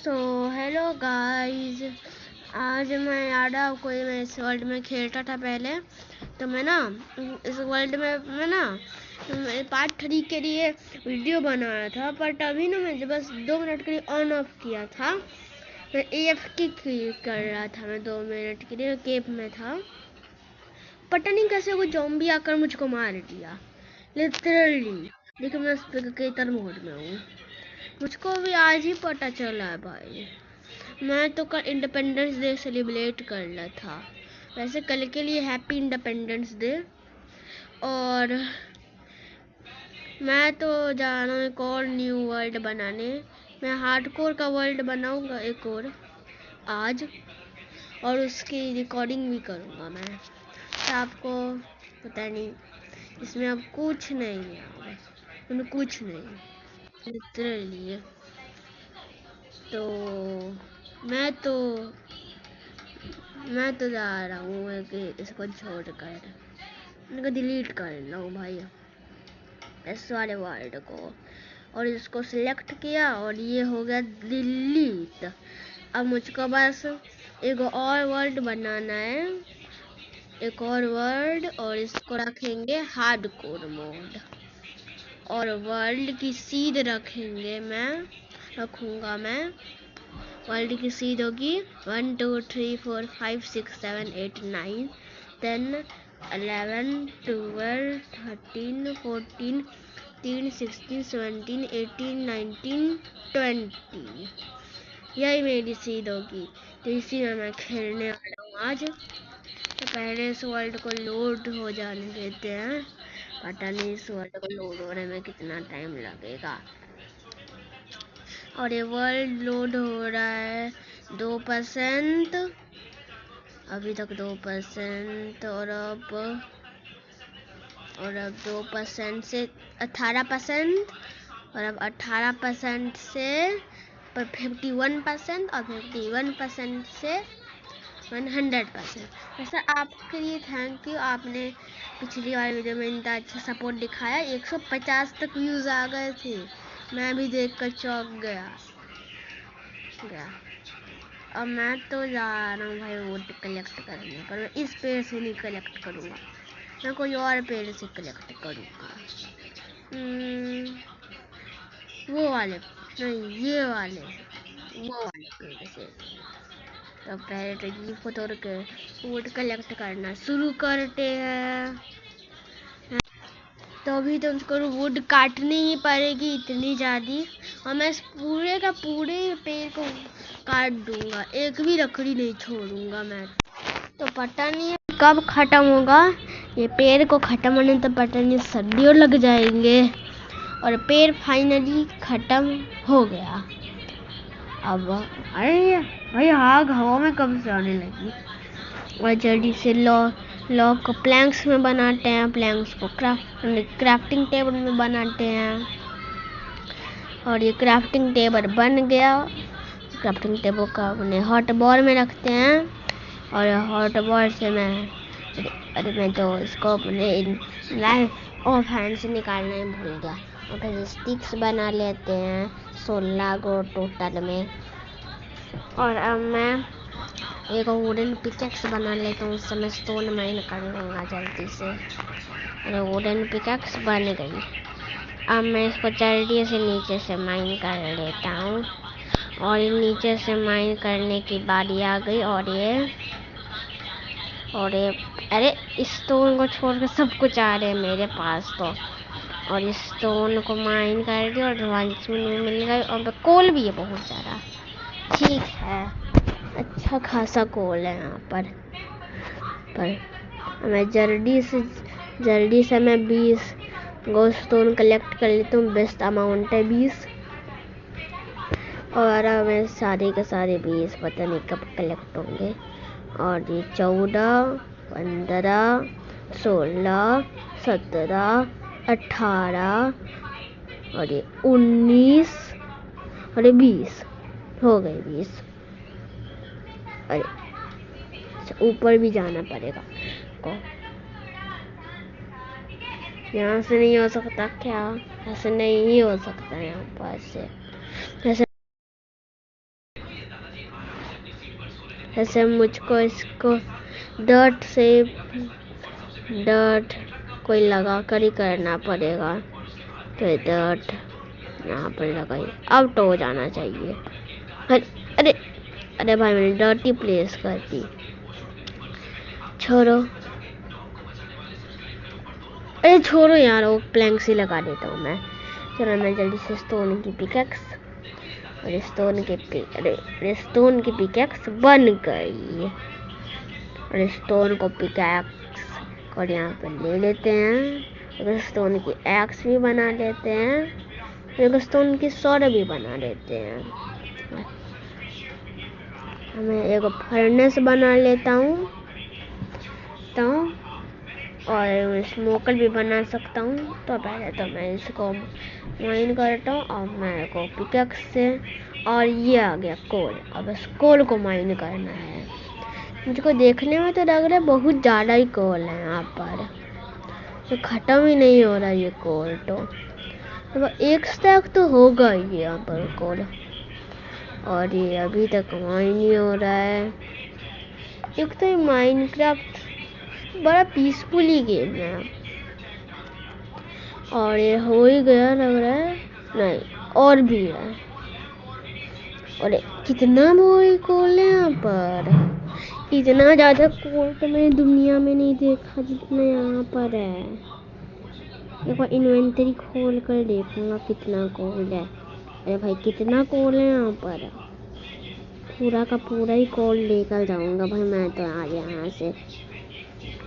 So hello guys. आज मैं याद है आपको, मैं इस वर्ल्ड में खेलता था पहले। तो मैं ना इस वर्ल्ड में पार्ट 3 के लिए वीडियो बनाया था, पर तभी ना मैं बस 2 मिनट के लिए ऑन ऑफ किया था। मैं AFK कर रहा था, मैं 2 मिनट के लिए केप में था। पता नहीं कैसे वो ज़ॉम्बी आकर मुझको मार दिया लिटरली। देखो मैं स्पेक्टेटर मोड में हूँ। मुझको भी आज ही पता चला है भाई। मैं तो कल इंडिपेंडेंस डे सेलिब्रेट कर रहा था। वैसे कल के लिए हैप्पी इंडिपेंडेंस डे। और मैं तो जा रहा हूँ एक और न्यू वर्ल्ड बनाने। मैं हार्डकोर का वर्ल्ड बनाऊंगा एक और आज, और उसकी रिकॉर्डिंग भी करूँगा मैं। तो आपको पता नहीं, इसमें अब कुछ नहीं है, इसमें कुछ नहीं लिटरली। तो मैं तो जा रहा हूँ कि इसको छोड़ कर इनको डिलीट कर लूँ भाई, इस वाले वर्ड को। और इसको सिलेक्ट किया और ये हो गया डिलीट। अब मुझको बस एक और वर्ड बनाना है, एक और वर्ड, और इसको रखेंगे हार्डकोर मोड। और वर्ल्ड की सीड रखूँगा मैं। वर्ल्ड की सीड होगी 1 2 3 4 5 6 7 8 9 10 11 12 13 14 16 17 18 19 20। यही मेरी सीड होगी। तो इसी में मैं खेलने वाला हूँ आज। तो पहले इस वर्ल्ड को लोड हो जाने देते हैं। पता नहीं इस वर्ल्ड को लोड होने में कितना टाइम लगेगा। और ये वर्ल्ड लोड हो रहा है 2%, अभी तक 2%। और अब 2% से 18%, और अब 18% से 51%, और 51% से 100%। वैसे आपके लिए थैंक यू, आपने पिछली वाली वीडियो में इतना अच्छा सपोर्ट दिखाया। 150 तक व्यूज़ आ गए थे, मैं भी देखकर चौंक गया। अब मैं तो जा रहा हूँ भाई वोट कलेक्ट करने, पर मैं इस पेड़ से नहीं कलेक्ट करूँगा, मैं कोई और पेड़ से कलेक्ट करूँगा। वो वाले नहीं, ये वाले, वो वाले पेड़ से। तो पहले तो ये को तोड़ के वोट कलेक्ट करना शुरू करते हैं। तो अभी तो उसको वुड काटनी ही पड़ेगी इतनी ज़्यादा, और मैं इस पूरे का पूरे पेड़ को काट दूंगा, एक भी लकड़ी नहीं छोड़ूंगा मैं। तो पता नहीं कब ख़त्म होगा ये पेड़ को ख़त्म होने, तो पता नहीं सर्दियों लग जाएंगे। और पेड़ फाइनली ख़त्म हो गया। अब अरे भाई आग हवा में कब से आने लगी। और जल्दी से लॉक को प्लैंक्स में बनाते हैं, प्लैंक्स को क्राफ्टिंग टेबल में बनाते हैं। और ये क्राफ्टिंग टेबल बन गया। क्राफ्टिंग टेबल का अपने हॉट बॉल में रखते हैं, और हॉट बॉल से मैं तो इसको अपने लाइफ ऑफ हैंड से निकालना ही भूल गया। और फिर स्टिक्स बना लेते हैं 16 को टोटल में। और अब मैं एक वुडन पिकैक्स बना लेता हूँ, उससे मैं स्टोन माइन कर लूँगा जल्दी से। अरे वुडन पिकैक्स बन गई। अब मैं इसको जल्दी से नीचे से माइन कर लेता हूँ। और नीचे से माइन करने की बारी आ गई। और ये अरे स्टोन को छोड़ के सब कुछ आ रहे हैं मेरे पास तो। और इस स्टोन को माइन कर दिया, और मिल गई। और कोल भी है बहुत ज़्यादा, ठीक है, अच्छा खासा कोल है यहाँ पर मैं जल्दी से मैं 20 गोस्टोन कलेक्ट कर लेता हूँ। बेस्ट अमाउंट है 20। और मैं सारे के सारे 20 पता नहीं कब कलेक्ट होंगे। और ये 14 15 16 17 18 और ये 19 और ये 20 हो गए 20। अरे ऊपर भी जाना पड़ेगा को, यहाँ से नहीं हो सकता क्या? ऐसे नहीं हो सकता यहाँ पर से। जैसे ऐसे मुझको इसको डर्ट कोई लगा कर ही करना पड़ेगा। तो डर्ट यहाँ पर लगाई, अब तो हो जाना चाहिए। अरे अरे भाई मैंने डर्टी प्लेस कर दी, छोड़ो। अरे छोड़ो यार, वो प्लैंक्स ही लगा देता हूँ मैं। चलो मैं जल्दी से स्टोन की पिकैक्स और स्टोन की पिकैक्स बन गई। और स्टोन को पिकैक्स और यहाँ पर ले लेते हैं। और स्टोन की एक्स भी बना लेते हैं। और स्टोन की सौर भी बना लेते हैं। मैं एक फर्नेस बना लेता हूँ और स्मोकर भी बना सकता हूँ। तो पहले तो मैं इसको माइन करता हूँ और मेरे को पिकैक्स से, और ये आ गया कोल। अब इस कोल को माइन करना है। मुझको देखने में तो लग रहा है बहुत ज़्यादा ही कोल है यहाँ पर, तो ख़त्म ही नहीं हो रहा ये कोल। तो एक स्टैक तो होगा ही यहाँ पर कोल, और ये अभी तक माइन नहीं हो रहा है। एक तो माइनक्राफ्ट बड़ा पीसफुली गेम है, और ये हो ही गया लग रहा है। नहीं, और भी है। और कितना बोरी कोल है यहाँ पर, इतना ज़्यादा कोल तो मैंने दुनिया में नहीं देखा जितना यहाँ पर है। एक बार इन्वेंटरी खोल कर देखूंगा कितना कोल है। अरे भाई कितना कोल है यहाँ पर, पूरा का पूरा ही कोल लेकर जाऊंगा भाई मैं तो आज यहाँ से।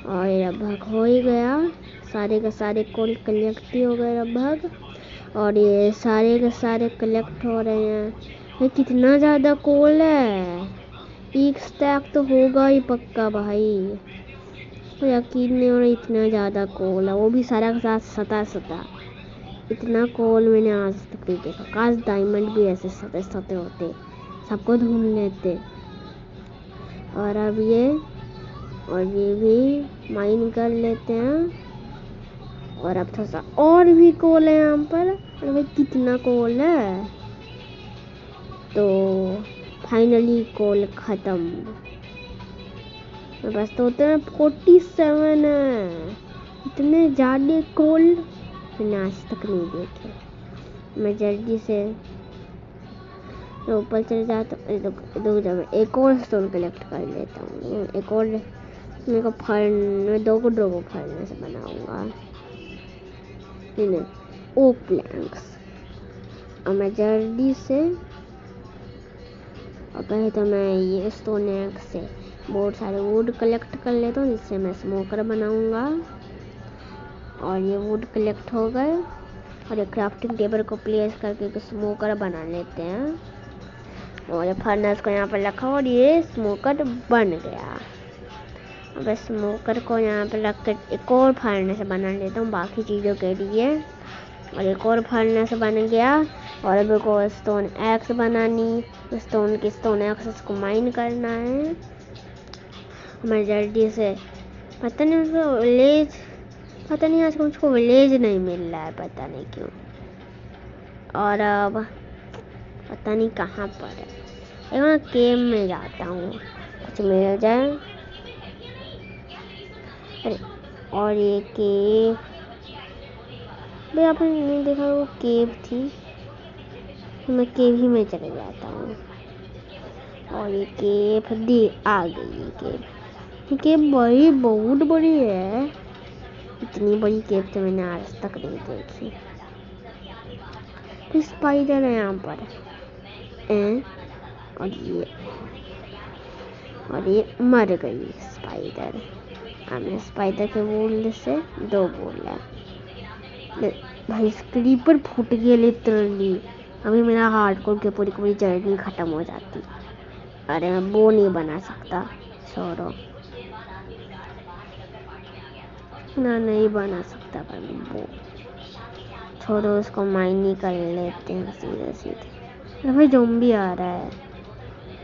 और ये लगभग हो ही गया, सारे के सारे कोल कलेक्ट ही हो गए लगभग, और ये सारे के सारे कलेक्ट हो रहे हैं। ये कितना ज़्यादा कोल है, एक स्टैक तो होगा ही पक्का भाई, तो यकीन नहीं हो रहा इतना ज़्यादा कोल है, वो भी सारा के साथ सता। इतना कोल मैंने आज तक नहीं देखा। काश डायमंड भी ऐसे सते होते, सबको ढूंढ लेते। और अब ये भी माइन कर लेते हैं। और अब थोड़ा सा और भी कोल है यहाँ पर। अरे भाई कितना कोल है, तो फाइनली कोल खत्म। बस तो होते हैं 47 है। इतने ज़्यादा कोल मैंने आज तक नहीं देखे। मैं जल्दी से ऊपर चले जाता हूँ, जब एक और स्टोन कलेक्ट कर लेता हूँ। एक और मेरे को दो को फरने से बनाऊंगा ओक प्लैंक्स। और मैं जल्दी से, और पहले तो मैं ये स्टोन एक्स से बहुत सारे वुड कलेक्ट कर लेता हूँ, जिससे मैं स्मोकर बनाऊंगा। और ये वुड कलेक्ट हो गए, और ये क्राफ्टिंग टेबल को प्लेस करके एक स्मोकर बना लेते हैं। और ये फर्नेस को यहाँ पर रखा, और ये स्मोकर बन गया। अब स्मोकर को यहाँ पर रख कर एक और फर्नेस बना लेता हूँ बाकी चीज़ों के लिए। और एक और फर्नेस बन गया। और अब को स्टोन एक्स बनानी, स्टोन एक्स को माइन करना है। मैं जल्दी से, पता नहीं आज मुझको विलेज नहीं मिल रहा है, पता नहीं क्यों। और अब पता नहीं कहाँ पर है, एक मैं केव में जाता हूँ, कुछ मिल जाए। अरे और ये केव भाई आपने नहीं देखा, वो केव थी, तो मैं केव ही में चले जाता हूँ। और ये केव आ गई। ये केव बड़ी बहुत बड़ी है, इतनी बड़ी केव तो मैंने आज तक नहीं देखी। तो स्पाइडर है यहाँ पर और ये मर गई स्पाइडर। हमने स्पाइडर के वूल से 2 वूल है भाई। क्रीपर फूट गया लिटरली। अभी मेरा हार्डकोर के पूरी जर्नी खत्म हो जाती। अरे मैं वो नहीं बना सकता, छोड़ो ना, नहीं बना सकता भाई वो, छोड़ो उसको माइन ही कर लेते हैं सीधे। अरे भाई ज़ॉम्बी आ रहा है,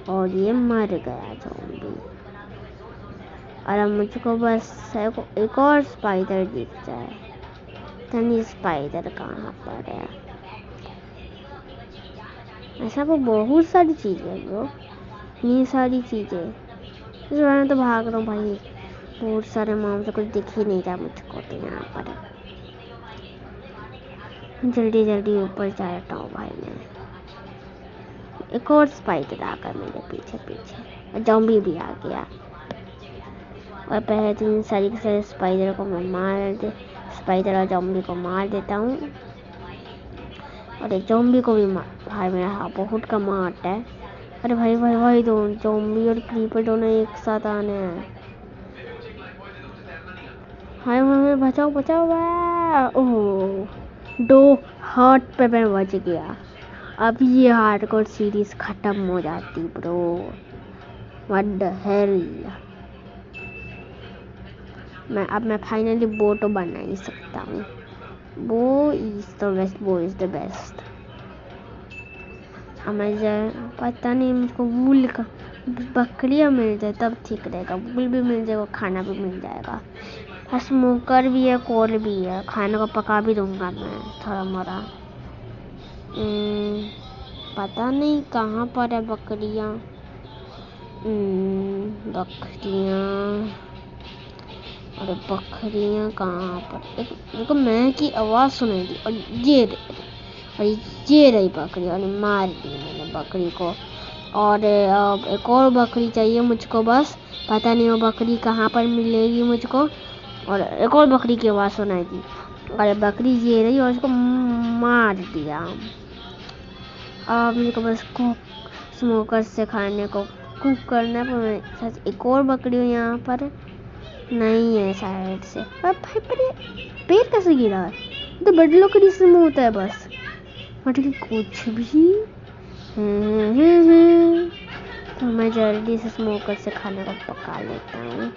और ये मर गया ज़ॉम्बी। और अब मुझको बस एक और स्पाइडर दिख जाए। तनी स्पाइडर कहाँ पर है? ऐसा वो बहुत सारी चीज़ें ब्रो, इतनी सारी चीज़ें। इस बार मैं तो भाग रहा हूँ भाई, बहुत सारे माम से कुछ दिख ही नहीं रहा मुझको तो यहाँ पर। जल्दी जल्दी ऊपर जाता हूँ भाई मैं। एक और स्पाइडर आकर मेरे पीछे पीछे, और ज़ॉम्बी भी आ गया। और पहले तो इन सारी के सारे स्पाइडर को मैं स्पाइडर और ज़ॉम्बी को मार देता हूँ। और एक ज़ॉम्बी को भी भाई मेरा हाथ बहुत कम आता है। अरे भाई भाई भाई, दोनों ज़ॉम्बी और क्रीपर दोनों एक साथ आने हैं। हाय भाई बचाओ बचाओ। ओह, 2 हार्ट पे मैं बच गया। अब ये हार्डकोर सीरीज खत्म हो जाती ब्रो। What the hell. मैं फाइनली वो तो बना ही सकता हूँ। वो इज द बेस्ट, वो इज द बेस्ट। मैं पता नहीं मुझको वूल का बकरियाँ मिल जाए तब ठीक रहेगा। वूल भी मिल जाएगा, खाना भी मिल जाएगा। स्मोकर भी है, कोल भी है, खाने को पका भी दूंगा मैं थोड़ा मोड़ा। पता नहीं कहाँ पर है बकरियाँ। अरे बकरियाँ कहाँ पर? देखो मैं की आवाज़ सुनाई दी और ये रही बकरी और मार दी मैंने बकरी को। और अब एक और बकरी चाहिए मुझको बस। पता नहीं वो बकरी कहाँ पर मिलेगी मुझको। और एक और बकरी की आवाज़ सुनाई दी और बकरी ये रही और उसको मार दिया। अब मुझको बस स्मोकर से खाने को कुक करना है। सच एक और बकरी यहाँ पर नहीं है साइड से। अब भाई पर ये पेड़ कैसे गिरा है? तो बड़ी लकड़ी से मुँह होता है बस, मतलब कुछ भी। तो मैं जल्दी से स्मोकर से खाने को पका लेता हूँ।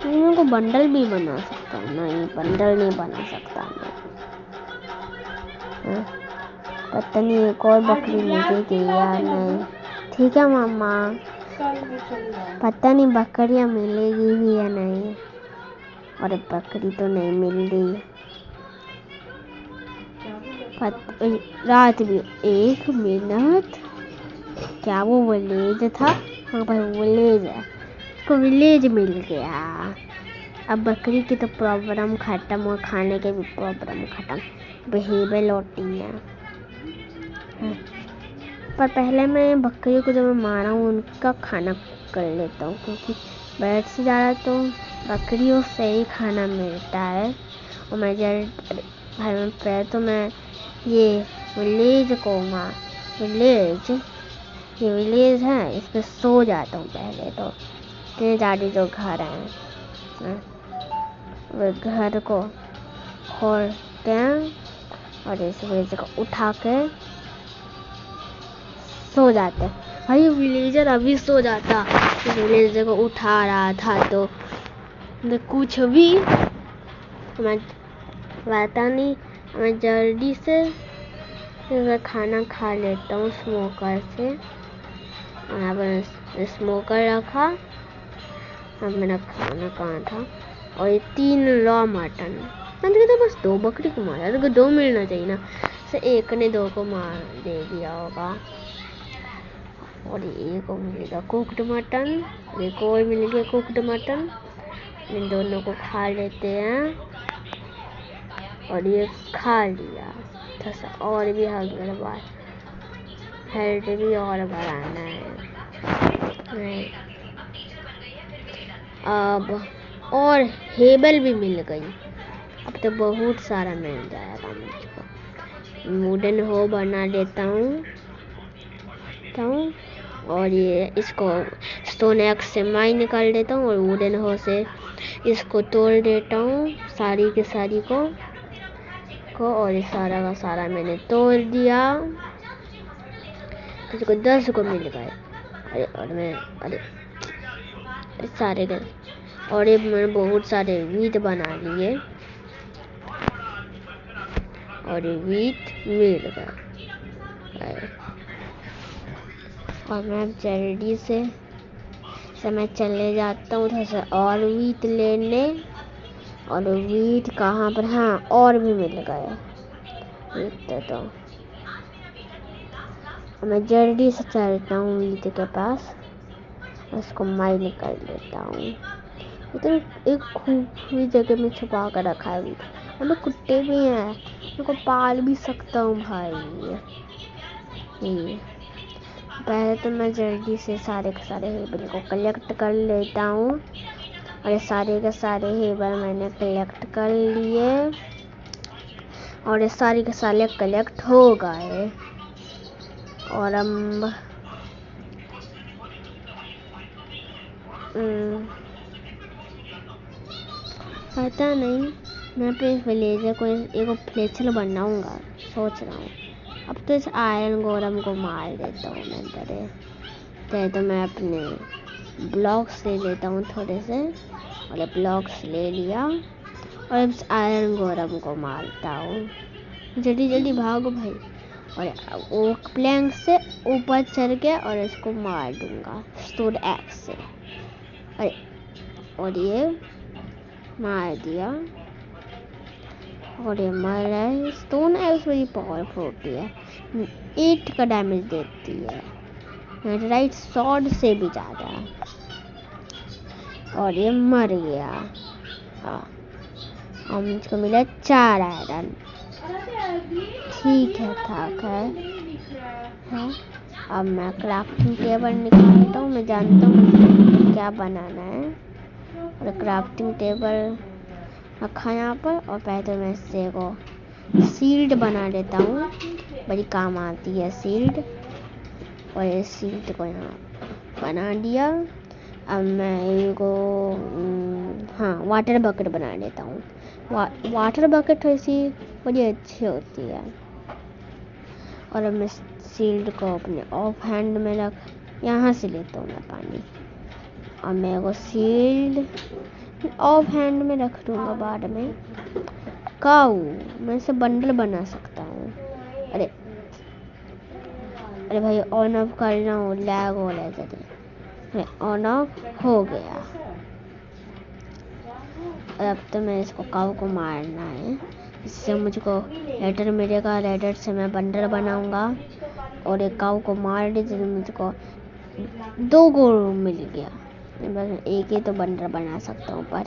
मैं को बंडल भी बना सकता हूँ। नहीं, बंडल नहीं बना सकता मैं। पता नहीं एक और बकरी मिलेगी या नहीं। ठीक है मामा, पता नहीं बकरियाँ मिलेगी भी या नहीं। और बकरी तो नहीं मिल रही। रात भी 1 मिनट। क्या वो विलेज था? हाँ भाई विलेज है, उसको विलेज मिल गया। अब बकरी की तो प्रॉब्लम खत्म और खाने के भी प्रॉब्लम खत्म। बिहेवियर होती है। पर पहले मैं बकरी को जब मैं मारा हूँ उनका खाना कर लेता हूँ, क्योंकि बैठ से ज़्यादा तो बकरियों से ही खाना मिलता है। और मैं भाई मैं पहले तो मैं ये विलेज ये विलेज है, इस पर सो जाता हूँ पहले तो। इतने ज़्यादा जो घर हैं वो घर को खोलते हैं और इस विलेज को उठा के सो जाते हैं। भाई विलेजर अभी सो जाता, विलेजर को उठा रहा था तो कुछ भी मैं पता नहीं। मैं जल्दी से खाना खा लेता हूँ स्मोकर से। यहाँ पर स्मोकर रखा। अब मेरा खाना कहाँ था? और ये 3 रॉ मटन। मैंने तो बस 2 बकरी को मारा, तो 2 मिलना चाहिए ना। से एक ने 2 को मार दे दिया होगा। और ये को मिलेगा कुक्ड मटन, एक और मिल गया कुक्ड मटन। इन दोनों को खा लेते हैं। और ये खा लिया। और भी हंगर बार हेल्थ भी और बढ़ाना है। अब और हेबल भी मिल गई। अब तो बहुत सारा मिल जाएगा मुझको। वुडन हो बना देता हूँ और ये इसको स्टोन एक्स से माइन निकाल देता हूँ और वुडन हो से इसको तोड़ देता हूँ सारी के सारी को। और ये सारा का सारा मैंने तोड़ दिया। इसको 10 को मिल गए। अरे सारे गए। और ये मैंने बहुत सारे वीट बना लिए और ये वीट मिल गए। और मैं जल्दी से मैं चले जाता हूँ उधर से और वीट लेने। और वीट कहाँ पर? हाँ, और भी मिल गए वीट। तो मैं जल्दी से चलता हूँ वीट के पास। उसको माइल कर लेता हूँ। तो एक खूबी जगह में छुपा कर रखा है। हमें कुत्ते भी हैं, उनको पाल भी सकता हूँ भाई। ये पहले तो मैं जल्दी से सारे के सारे हेबल को कलेक्ट कर लेता हूँ। और ये सारे के सारे हेबल मैंने कलेक्ट कर लिए और ये सारे के सारे कलेक्ट हो गए। और अब पता नहीं, मैं अपने विलेजर को एक फ्लेचर बनाऊंगा सोच रहा हूँ। अब तो इस आयरन गोरम को मार देता हूँ मैं डरे। तो मैं अपने ब्लॉक्स ले लेता हूँ थोड़े से, और ब्लॉक्स ले लिया और इस आयरन गोरम को मारता हूँ। जल्दी जल्दी भागो भाई। और वो प्लैंक से ऊपर चढ़ के और इसको मार दूंगा स्टोन एक्स से। और ये मार दिया और ये मर रहा है। स्टोन एक्स बड़ी पावरफुल होती है, 8 का डैमेज देती है, राइट सॉर्ड से भी ज़्यादा। और ये मर गया। और मुझको मिला 4 आयरन। ठीक है ठाक है। अब मैं क्राफ्टिंग टेबल निकालता हूँ। मैं जानता हूँ क्या बनाना है। और क्राफ्टिंग टेबल रखा यहाँ पर। और पहले तो मैं इससे को शील्ड बना लेता हूँ, बड़ी काम आती है शील्ड। और ये शील्ड को यहाँ बना दिया। अब मैं इनको वाटर बकेट बना लेता हूँ। वाटर बकेट ऐसी बड़ी अच्छी होती है। और अब मैं शील्ड को अपने ऑफ हैंड में यहाँ से लेता हूँ मैं पानी। और मैं वो शील्ड ऑफ हैंड में रख दूँगा बाद में। मैं इसे बंडल बना सकता हूँ। अरे भाई ऑन ऑफ करना हो, लैग हो रहा है। ऑन ऑफ हो गया। और अब तो मैं इसको काऊ को मारना है, इससे मुझको लेटर मिलेगा। लेटर से मैं बंडल बनाऊंगा और एक काऊ को मार दे तो मुझको 2 गोल्ड मिल गया। बस एक ही तो बंडल बना सकता हूँ, पर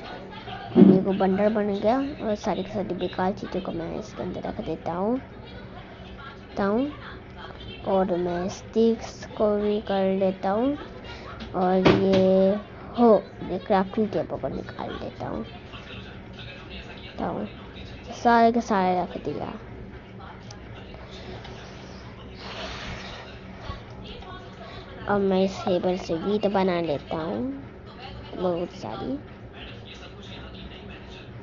एक बंडल बन गया। और सारी की सारी बेकार चीज़ों को मैं इसके अंदर रख देता हूँ। और मैं स्टिक्स को भी कर लेता हूँ। और ये क्राफ्टिंग टेबल को निकाल देता हूँ। सारे के सारे रख दिया। अब मैं इस टेबल से वीट बना लेता हूँ बहुत सारी।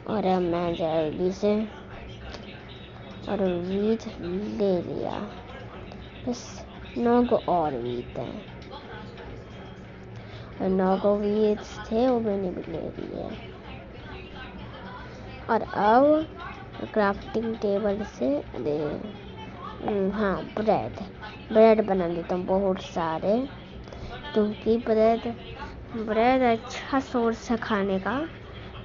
और अब मैं जल्दी से और वीट ले लिया। बस 9 को और वीट है, और 9 को वीट थे वो मैंने भी ले लिए। और अब क्राफ्टिंग टेबल से ब्रेड बना लेता हूँ बहुत सारे, क्योंकि ब्रेड अच्छा सोर्स है खाने का।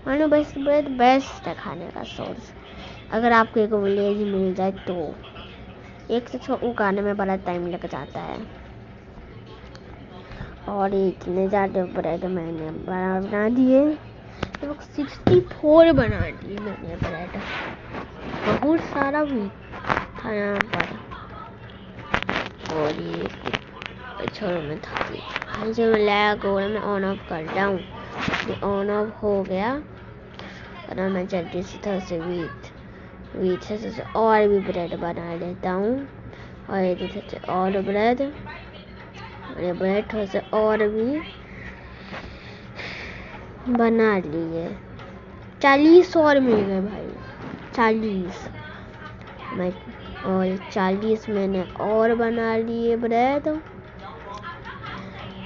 मानो बस ब्रेड बेस्ट है खाने का सोर्स। अगर आपको एक विलेज मिल जाए तो एक से उगाने में बड़ा टाइम लग जाता है। और इतने ज़्यादा ब्रेड मैंने बना दिए, 64 बना दिए मैंने ब्रेड। बहुत सारा भी था यहाँ पर। और ये छोड़ो मैं था जो मैं लैग हो रहा, मैं ऑन ऑफ कर रहा हूँ। ये ऑन ऑफ हो गया। और मैं जल्दी से थोड़ा से वीट से और भी ब्रेड बना लेता हूँ। और ये और ब्रेड, और ये ब्रेड थोड़ा से और भी बना लिए। 40 और मिल गए भाई, 40। मैं और 40 मैंने और बना लिए ब्रेड।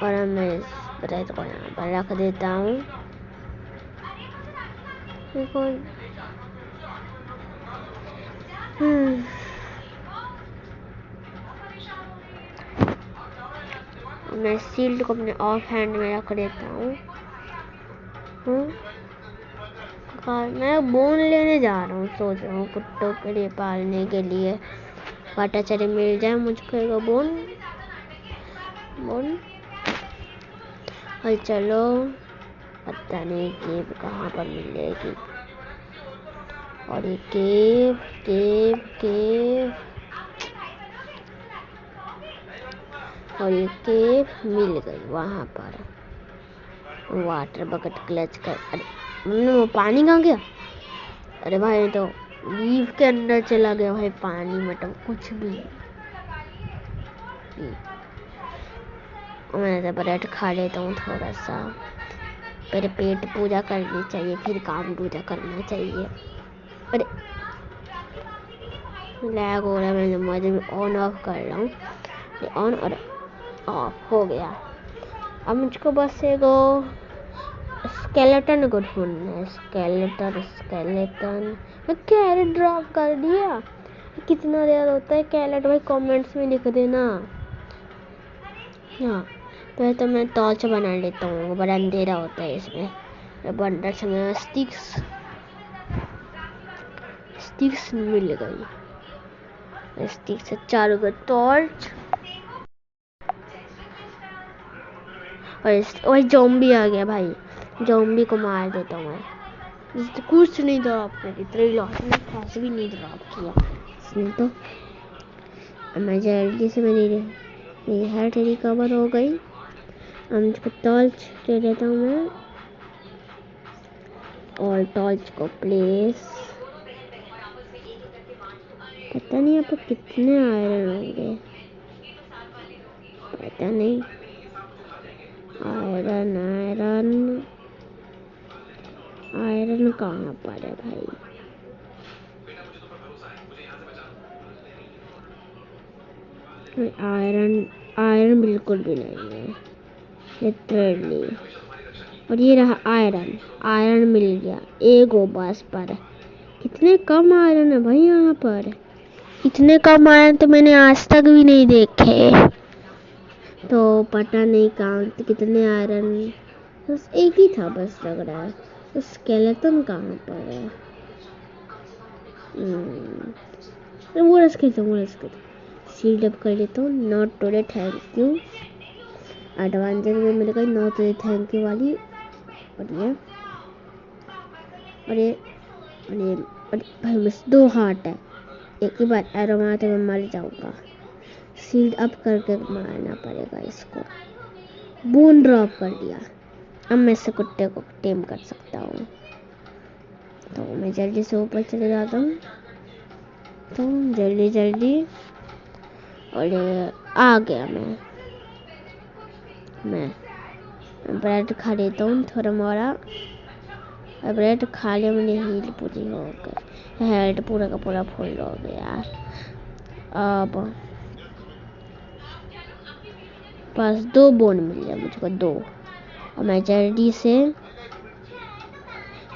और मैं इस ब्रेड को यहाँ पर रख देता हूँ। मैं शील्ड को अपने ऑफ हैंड में रख देता हूँ। मैं बोन लेने जा रहा हूँ, सोच रहा हूँ कुत्तों के लिए पालने के लिए। काटा चरे मिल जाए मुझको एक बोन। और चलो, पता नहीं केव कहाँ पर मिलेगी। और ये केव केव केव और ये केव मिल गई वहां पर। वाटर बकेट क्लच कर। अरे वो पानी कहाँ गया? अरे भाई तो लीव के अंदर चला गया भाई पानी, मतलब कुछ भी। मैं तो ब्रेड खा लेता हूँ थोड़ा सा। पहले पेट पूजा करनी चाहिए, फिर काम पूजा करना चाहिए। अरे लैग हो रहा है, मैं मजे में ऑन ऑफ कर रहा हूँ। ऑन और ऑफ हो गया। अब मुझको बस एगो स्केलेटन को ढूंढना है। स्केलेटन मैं कैरेट ड्रॉप कर दिया। कितना देर होता है कैरेट भाई? कमेंट्स में लिख देना। हाँ तो मैं टॉर्च बना लेता हूँ, बड़ा अंधेरा होता है इसमें। बंदर समय स्टिक्स मिल गई। स्टिक से चारों का टॉर्च। और ज़ॉम्बी आ गया भाई, ज़ॉम्बी को मार देता हूँ मैं। कुछ नहीं ड्रॉप करी, तेरी लॉस में खास भी नहीं ड्रॉप किया इसने तो। मैं जल्दी से मेरी हेल्थ रिकवर हो गई। अब मुझको टॉर्च ले लेता हूँ मैं, और टॉर्च को प्लेस। पता नहीं यहाँ पर कितने आयरन होंगे, पता नहीं। आयरन आयरन आयरन कहाँ पर है भाई? आयरन बिल्कुल भी नहीं है लिटरली। और ये रहा आयरन मिल गया एगो बस पर। कितने कम आयरन है भाई यहाँ पर। इतने कम आयरन तो मैंने आज तक भी नहीं देखे। तो पता नहीं काउंट कितने आयरन, बस एक ही था बस लग रहा है। स्केलेटन कहाँ पर है? वो रस्के सील्ड अप कर लेता हूँ। Not today thank you. Advantage में मिल गई नॉट टुडे थैंक यू वाली। और भाई बस 2 हार्ट है। एक ही बार एरो मारा तो मैं मर जाऊंगा। सील्ड अप करके मारना पड़ेगा इसको। बोन ड्रॉप कर दिया। अब मैं इस कुत्ते को टेम कर सकता हूँ। तो मैं जल्दी से ऊपर चले जाता हूँ, तो जल्दी और आ गया। मैं ब्रेड खा लेता हूँ थोड़ा मोड़ा। ब्रेड खा लिया मैंने, हील पूरी हो गई, हेल्थ पूरा का पूरा फुल हो गया। अब बस 2 बोन मिल गया मुझको, 2। और मैं जल्दी से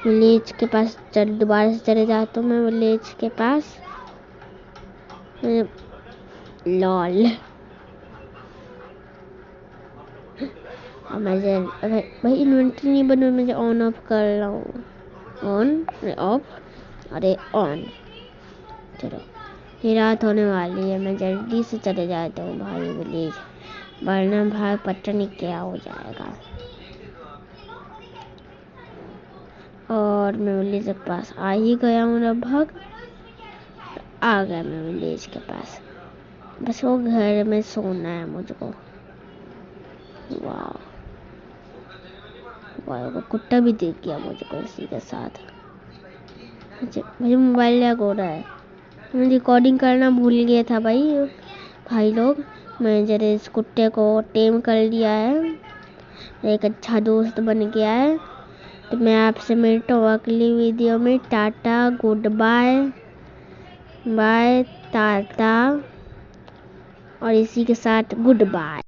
विलेज के पास दोबारा से चले जाता हूँ। मैं विलेज के पास लॉल। और मैं भाई इन्वेंटरी नहीं बनी, मुझे ऑन ऑफ कर रहा हूँ। ऑन ऑफ, अरे ऑन। चलो ये रात होने वाली है, मैं जल्दी से चले जाता हूँ भाई विलेज, वरना भाई पता नहीं क्या हो जाएगा। और मैं विलेज के पास आ ही गया हूँ लगभग। आ गया मैं विलेज के पास, बस वो घर में सोना है मुझको। वाह वो कुत्ता भी देख गया मुझको इसी के साथ। मुझे मोबाइल लैग हो रहा है, मैं रिकॉर्डिंग करना भूल गया था भाई लोग। मैं जरा इस कुत्ते को टेम कर लिया है, एक अच्छा दोस्त बन गया है। तो मैं आपसे मिलता हूँ अगली वीडियो में। Tata good bye bye tata, और इसी के साथ गुड बाय।